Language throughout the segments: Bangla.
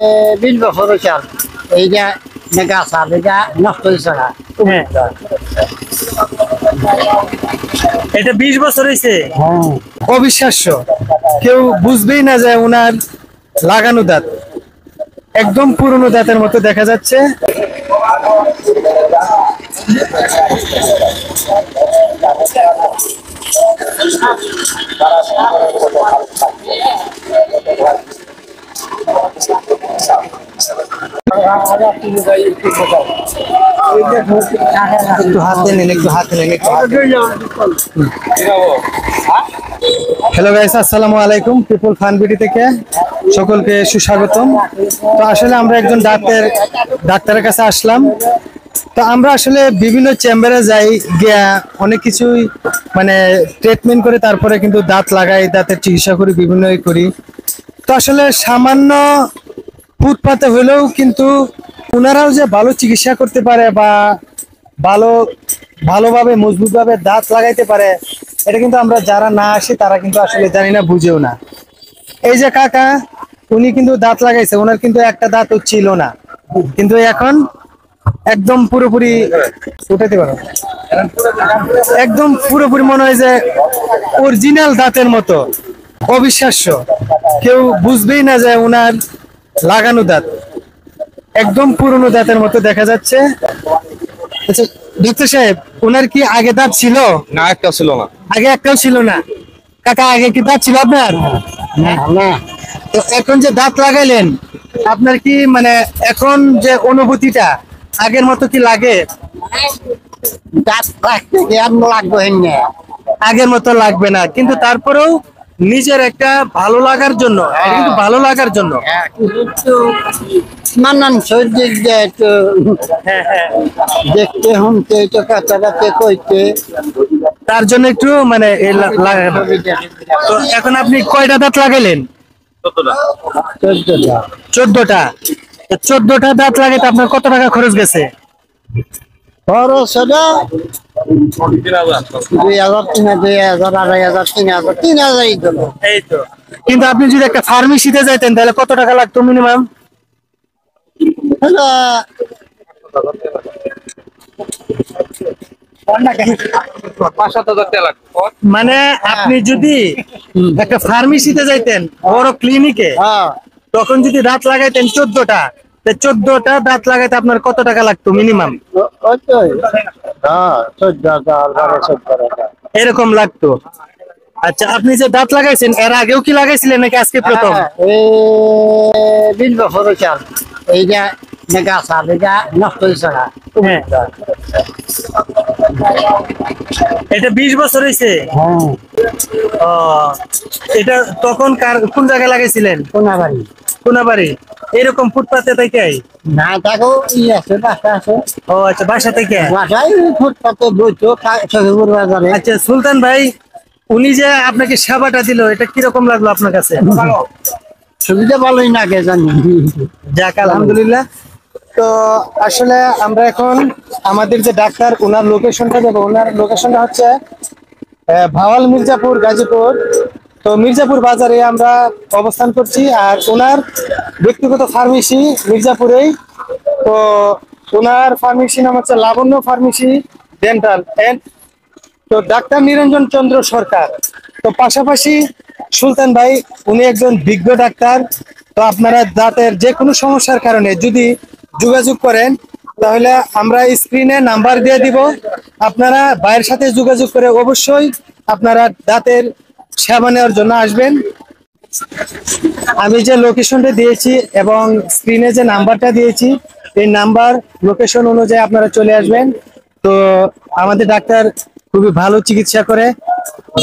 20 বছর চাল এইটা গাছ আর এটা নষ্ট হয়েছে না। হ্যাঁ। এটা 20 বছর হয়েছে। অবিশ্বাস্য, কেউ বুঝবেই না যে ওনার লাগানো দাঁত একদম পুরনো দাঁতের মতো দেখা যাচ্ছে। একটু হাতে নিন, একটু হাতে নিন, একটু হাতে নিন। হ্যালো গাইস, আসসালামু আলাইকুম। পিপল ফান বিডি থেকে সকলকে সুস্বাগতম। তো আসলে আমরা একজন ডাক্তারের কাছে আসলাম। তো আমরা আসলে বিভিন্ন চেম্বারে যাই, গিয়া অনেক কিছুই মানে ট্রিটমেন্ট করে তারপরে কিন্তু দাঁত লাগাই, দাঁতের চিকিৎসা করি, বিভিন্ন করি। তো আসলে সামান্য ফুটপাতে হলেও কিন্তু ওনারাও যে ভালো চিকিৎসা করতে পারে বা ভালোভাবে মজবুতভাবে দাঁত লাগাইতে পারে, এটা কিন্তু আমরা যারা না আসি তারা কিন্তু আসলে জানি না, বুঝেও না। এই যে কাকা, উনি কিন্তু দাঁত লাগাইছে, ওনার কিন্তু একটা দাঁতও ছিল না, কিন্তু এখন একদম পুরোপুরি উঠাতে পারো, একদম পুরোপুরি মনে হয় যে অরিজিনাল দাঁতের মতো। অবিশ্বাস্য, কেউ বুঝবেই না যে ওনার লাগানো দাঁত একদম পুরনো দাঁতের মতো দেখা যাচ্ছে। আচ্ছা ডাক্তার সাহেব, ওনার কি আগে দাঁত ছিল? না, একটা ছিল না। আগে একটাও ছিল না। কাকা, আগে কি দাঁত ছিল আপনার? না, তো এখন যে দাঁত লাগাইলেন, আপনার কি মানে এখন যে অনুভূতিটা আগের মতো কি লাগে? গাছ রাখতে গিয়ে আর লাগবে না। আগের মতো লাগবে না, কিন্তু তারপরেও নিজের একটা ভালো লাগার জন্য, এটা কিন্তু ভালো লাগার জন্য। একটু মানানসই দিক দিয়ে একটু দেখতে শুনতে একটু কাছাকাছি কইতে তার জন্য একটু মানে তো এখন আপনি কয়টা দাঁত লাগাইলেন? 14টা। 14টা। 14টা দাঁত লাগাইতে আপনার কত টাকা খরচ গেছে? খরচ হলো 2000, 3000, 2500, 3000, 3000ই দিলো। এই তো। কিন্তু আপনি যদি একটা ফার্মেসিতে যাইতেন তাহলে কত টাকা লাগতো মিনিমাম? হলো 5,000 টাকা লাগবে। মানে আপনি যদি একটা ফার্মেসিতে যাইতেন, বড় ক্লিনিকে, হ্যাঁ, তখন যদি দাঁত লাগাইতেন 14টা, 14টা দাঁত লাগাইতে আপনার কত টাকা লাগতো মিনিমাম? ওই তো, হ্যাঁ, 14,000, 14,000। এরকম লাগতো। আচ্ছা, আপনি যে দাঁত লাগাইছেন এর আগেও কি লাগাইছিলেন নাকি আজকে প্রথম? এই 20 বছর চাল এইটা গাছ আর এটা নষ্ট হয়েছে না। হ্যাঁ। এটা 20 বছর হয়েছে। ও, এটা তখন কোন জায়গায় লাগাইছিলেন? কোনাবাড়ি। কোনাবাড়ি। এরকম ফুটপাতে থেকে? না থাকো ই আছে, বাসা আছে। ও আচ্ছা, বাসা থেকে। বাসায় ফুটপাতে বইতো সখীপুর বাজারে। আচ্ছা সুলতান ভাই, উনি যে আপনাকে সেবাটা দিল, এটা কিরকম লাগলো আপনার কাছে? সুবিধা ভালোই লাগে জানি। যাক, আলহামদুলিল্লাহ। তো আসলে আমরা এখন আমাদের যে ডাক্তার, ওনার লোকেশনটা দেবো। ওনার লোকেশনটা হচ্ছে ভাওয়াল, মির্জাপুর, গাজীপুর। তো মির্জাপুর বাজারে আমরা অবস্থান করছি, আর ওনার ব্যক্তিগত ফার্মেসি মির্জাপুরেই। তো ওনার ফার্মেসি নাম হচ্ছে লাবণ্য ফার্মেসি ডেন্টাল এন্ড। তো ডাক্তার নিরঞ্জন চন্দ্র সরকার। তো পাশাপাশি সুলতান ভাই, উনি একজন বিজ্ঞ ডাক্তার। তো আপনারা দাঁতের যে কোনো সমস্যার কারণে যদি যোগাযোগ করেন, তাহলে আমরা স্ক্রিনে নাম্বার দিয়ে দিব। আপনারা ভাইয়ের সাথে যোগাযোগ করে অবশ্যই আপনারা দাঁতের সেবা নেওয়ার জন্য আসবেন। আমি যে লোকেশনটা দিয়েছি এবং স্ক্রিনে যে নাম্বারটা দিয়েছি, এই নাম্বার লোকেশন অনুযায়ী আপনারা চলে আসবেন। তো আমাদের ডাক্তার খুবই ভালো চিকিৎসা করে,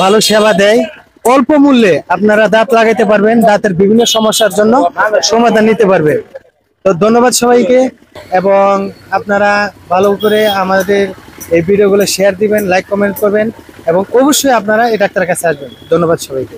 ভালো সেবা দেয়। অল্প মূল্যে আপনারা দাঁত লাগাইতে পারবেন, দাঁতের বিভিন্ন সমস্যার জন্য সমাধান নিতে পারবেন। তো ধন্যবাদ সবাইকে, এবং আপনারা ভালো করে আমাদের এই ভিডিওগুলো শেয়ার দিবেন, লাইক কমেন্ট করবেন, এবং অবশ্যই আপনারা এই ডাক্তারের কাছে আসবেন। ধন্যবাদ সবাইকে।